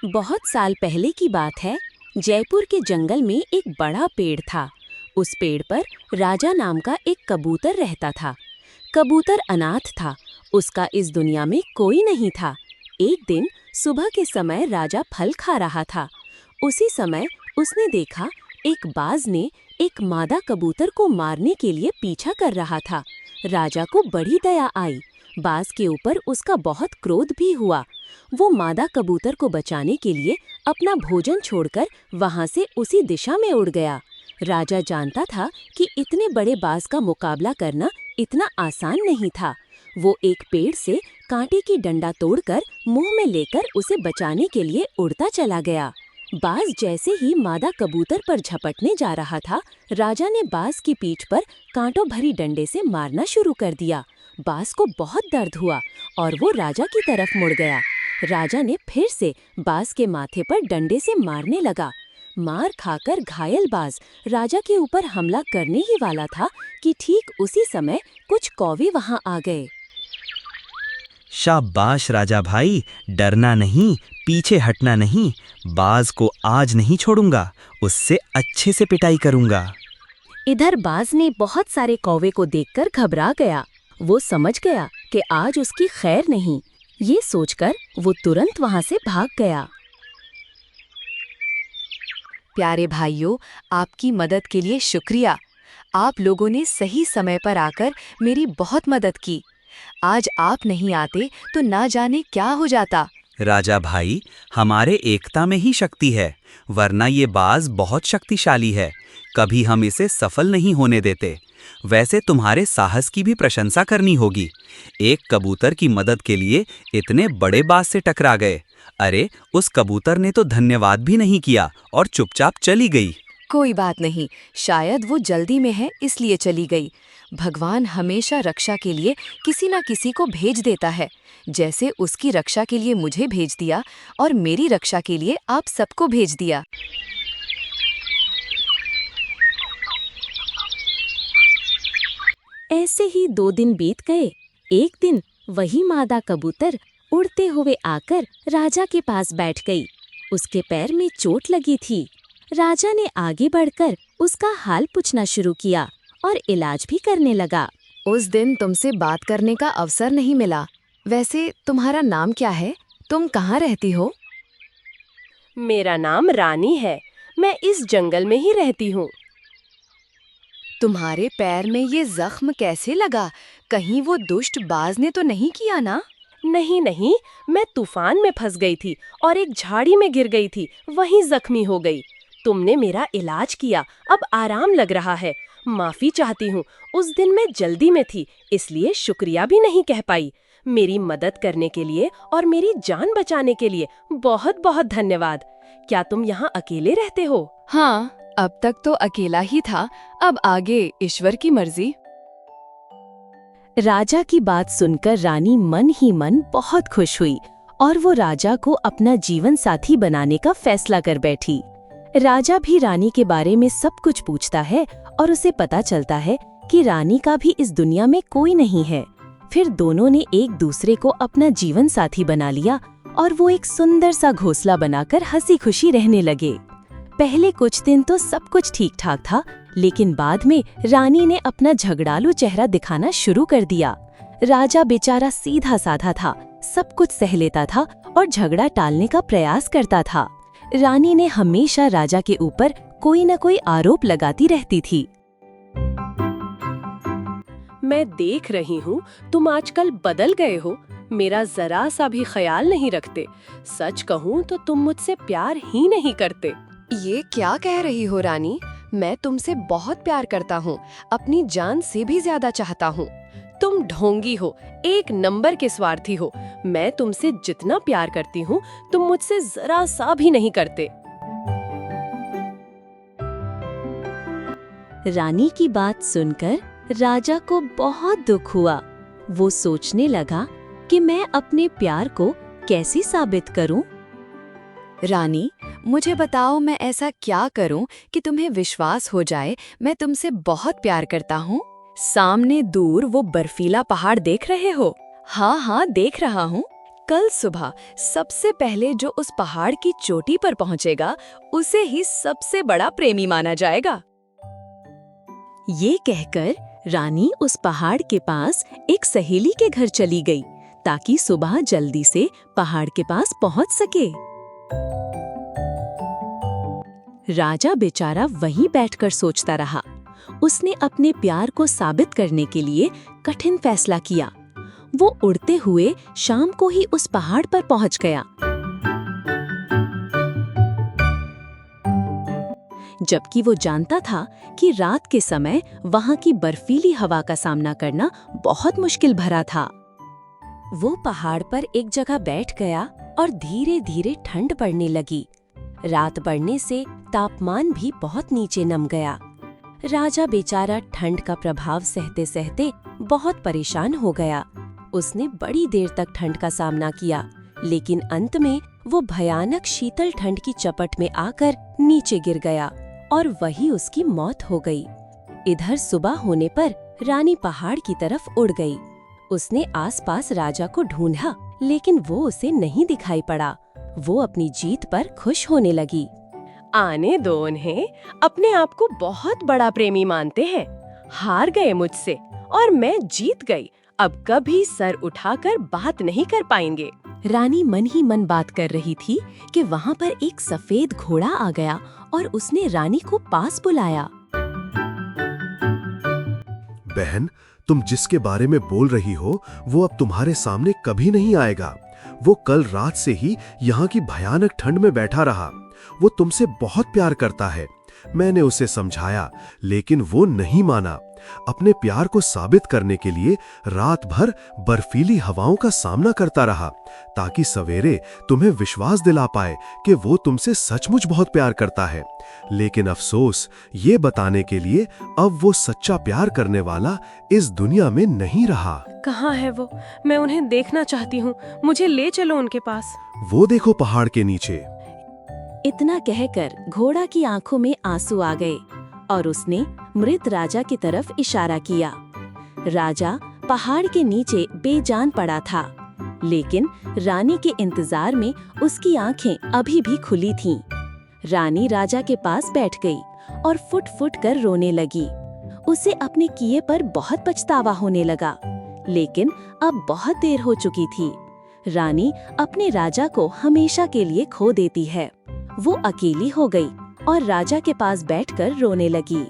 बहुत साल पहले की बात है। जयपुर के जंगल में एक बड़ा पेड़ था। उस पेड़ पर राजा नाम का एक कबूतर रहता था। कबूतर अनाथ था। उसका इस दुनिया में कोई नहीं था। एक दिन सुबह के समय राजा फल खा रहा था। उसी समय उसने देखा एक बाज ने एक मादा कबूतर को मारने के लिए पीछा कर रहा था। राजा को बड़ी दया आई। बाज के ऊपर उसका बहुत क्रोध भी हुआ। वो मादा कबूतर को बचाने के लिए अपना भोजन छोड़कर वहां से उसी दिशा में उड़ गया। राजा जानता था कि इतने बड़े बाज का मुकाबला करना इतना आसान नहीं था। वो एक पेड़ से कांटे की डंडा तोड़कर मुंह में लेकर उसे बचाने के लिए उड़ता चला गया। बाज जैसे ही मादा कबूतर पर झपटने जा रहा था, राजा ने बाज की पीठ पर कांटों भरी डंडे से मारना शुरू कर दिया। बाज को बहुत दर्द हुआ और वो राजा की तरफ मुड़ गया। राजा ने फिर से बाज के माथे पर डंडे से मारने लगा। मार खाकर घायल बाज राजा के ऊपर हमला करने ही वाला था कि ठीक उसी समय कुछ कौवे वहां आ गए। शाबाश राजा भाई, डरना नहीं, पीछे हटना नहीं। बाज को आज नहीं छोड़ूंगा, उससे अच्छे से पिटाई करूंगा। इधर बाज ने बहुत सारे कौवे को देखकर घबरा गया। वो समझ गया कि आज उसकी खैर नहीं। ये सोचकर वो तुरंत वहां से भाग गया। प्यारे भाइयों, आपकी मदद के लिए शुक्रिया। आप लोगों ने सही समय पर आकर मेरी बहुत मदद की। आज आप नहीं आते तो ना जाने क्या हो जाता। राजा भाई, हमारे एकता में ही शक्ति है, वरना ये बाज बहुत शक्तिशाली है। कभी हम इसे सफल नहीं होने देते। वैसे तुम्हारे साहस की भी प्रशंसा करनी होगी। एक कबूतर की मदद के लिए इतने बड़े बाज से टकरा गए। अरे, उस कबूतर ने तो धन्यवाद भी नहीं किया और चुपचाप चली गई। कोई बात नहीं, शायद वो जल्दी में है इसलिए चली गई। भगवान हमेशा रक्षा के लिए किसी ना किसी को भेज देता है। जैसे उसकी रक्षा के लिए मुझे भेज दिया और मेरी रक्षा के लिए आप सबको भेज दिया। ऐसे ही 2 दिन बीत गए। एक दिन वही मादा कबूतर उड़ते हुए आकर राजा के पास बैठ गई। उसके पैर में चोट लगी थी। राजा ने आगे बढ़कर उसका हाल पूछना शुरू किया और इलाज भी करने लगा। उस दिन तुमसे बात करने का अवसर नहीं मिला। वैसे तुम्हारा नाम क्या है? तुम कहाँ रहती हो? मेरा नाम रानी है। मैं इस जंगल में ही रहती हूँ। तुम्हारे पैर में ये जख्म कैसे लगा? कहीं वो दुष्ट बाज ने तो नहीं किया ना? नहीं नहीं, मैं तूफान में फंस गई थी और एक झाड़ी में गिर गई थी, वहीं जख्मी हो गई। तुमने मेरा इलाज किया, अब आराम लग रहा है। माफी चाहती हूँ, उस दिन मैं जल्दी में थी, इसलिए शुक्रिया भी नहीं कह पाई। मेरी मदद करने के लिए और मेरी जान बचाने के लिए बहुत बहुत धन्यवाद। क्या तुम यहाँ अकेले रहते हो? हाँ, अब तक तो अकेला ही था, अब आगे ईश्वर की मर्जी। राजा की बात सुनकर रानी मन ही मन बहुत खुश हुई और वो राजा को अपना जीवन साथी बनाने का फैसला कर बैठी। राजा भी रानी के बारे में सब कुछ पूछता है और उसे पता चलता है कि रानी का भी इस दुनिया में कोई नहीं है। फिर दोनों ने एक दूसरे को अपना जीवन साथी बना लिया और वो एक सुंदर सा घोंसला बनाकर हंसी खुशी रहने लगे। पहले कुछ दिन तो सब कुछ ठीक ठाक था, लेकिन बाद में रानी ने अपना झगड़ालू चेहरा दिखाना शुरू कर दिया। राजा बेचारा सीधा साधा था, सब कुछ सह लेता था और झगड़ा टालने का प्रयास करता था। रानी ने हमेशा राजा के ऊपर कोई न कोई आरोप लगाती रहती थी। मैं देख रही हूँ तुम आजकल बदल गए हो। मेरा जरा सा भी ख्याल नहीं रखते। सच कहूँ तो तुम मुझसे प्यार ही नहीं करते। ये क्या कह रही हो रानी? मैं तुमसे बहुत प्यार करता हूँ, अपनी जान से भी ज्यादा चाहता हूँ। तुम ढोंगी हो, एक नंबर के स्वार्थी हो। मैं तुमसे जितना प्यार करती हूँ, तुम मुझसे जरा सा भी नहीं करते। रानी की बात सुनकर राजा को बहुत दुख हुआ। वो सोचने लगा कि मैं अपने प्यार को कैसे साबित करूं? रानी, मुझे बताओ मैं ऐसा क्या करूं कि तुम्हें विश्वास हो जाए मैं तुमसे बहुत प्यार करता हूं? सामने दूर वो बर्फीला पहाड़ देख रहे हो? हाँ हाँ, देख रहा हूँ। कल सुबह सबसे पहले जो उस पहाड़ की चोटी पर पहुंचेगा, उसे ही सबसे बड़ा प्रेमी माना जाएगा। ये कहकर रानी उस पहाड़ के पास एक सहेली के घर चली गई ताकि सुबह जल्दी से पहाड़ के पास पहुंच सके। राजा बेचारा वहीं बैठकर सोचता रहा। उसने अपने प्यार को साबित करने के लिए कठिन फैसला किया। वो उड़ते हुए शाम को ही उस पहाड़ पर पहुंच गया। जबकि वो जानता था कि रात के समय वहां की बर्फीली हवा का सामना करना बहुत मुश्किल भरा था। वो पहाड़ पर एक जगह बैठ गया और धीरे धीरे ठंड पड़ने लगी। रात बढ़ने से तापमान भी बहुत नीचे नम गया। राजा बेचारा ठंड का प्रभाव सहते सहते बहुत परेशान हो गया। उसने बड़ी देर तक ठंड का सामना किया, लेकिन अंत में वो भयानक शीतल ठंड की चपट में आकर नीचे गिर गया और वही उसकी मौत हो गई। इधर सुबह होने पर रानी पहाड़ की तरफ उड़ गई। उसने आसपास राजा को ढूंढा, लेकिन वो उसे नहीं दिखाई पड़ा। वो अपनी जीत पर खुश होने लगी। आने दो उन्हें, अपने आप को बहुत बड़ा प्रेमी मानते हैं। हार गए मुझसे और मैं जीत गई। अब कभी सर उठाकर बात नहीं कर पाएंगे। रानी मन ही मन बात कर रही थी कि वहां पर एक सफेद घोड़ा आ गया और उसने रानी को पास बुलाया। बहन, तुम जिसके बारे में बोल रही हो वो अब तुम्हारे सामने कभी नहीं आएगा। वो कल रात से ही यहाँ की भयानक ठंड में बैठा रहा। वो तुमसे बहुत प्यार करता है। मैंने उसे समझाया, लेकिन वो नहीं माना। अपने प्यार को साबित करने के लिए रात भर बर्फीली हवाओं का सामना करता रहा, ताकि सवेरे तुम्हें विश्वास दिला पाए कि वो तुमसे सचमुच बहुत प्यार करता है। लेकिन अफसोस, ये बताने के लिए अब वो सच्चा प्यार करने वाला इस दुनिया में नहीं रहा। कहाँ है वो? मैं उन्हें देखना चाहती हूँ। मुझे ले चलो उनके पास। वो देखो पहाड़ के नीचे। इतना कहकर घोड़ा की आंखों में आंसू आ गए और उसने मृत राजा की तरफ इशारा किया। राजा पहाड़ के नीचे बेजान पड़ा था, लेकिन रानी के इंतजार में उसकी आंखें अभी भी खुली थीं। रानी राजा के पास बैठ गई और फुट फुट कर रोने लगी। उसे अपने किए पर बहुत पछतावा होने लगा, लेकिन अब बहुत देर हो चुकी थी। रानी अपने राजा को हमेशा के लिए खो देती है। वो अकेली हो गई और राजा के पास बैठकर रोने लगी।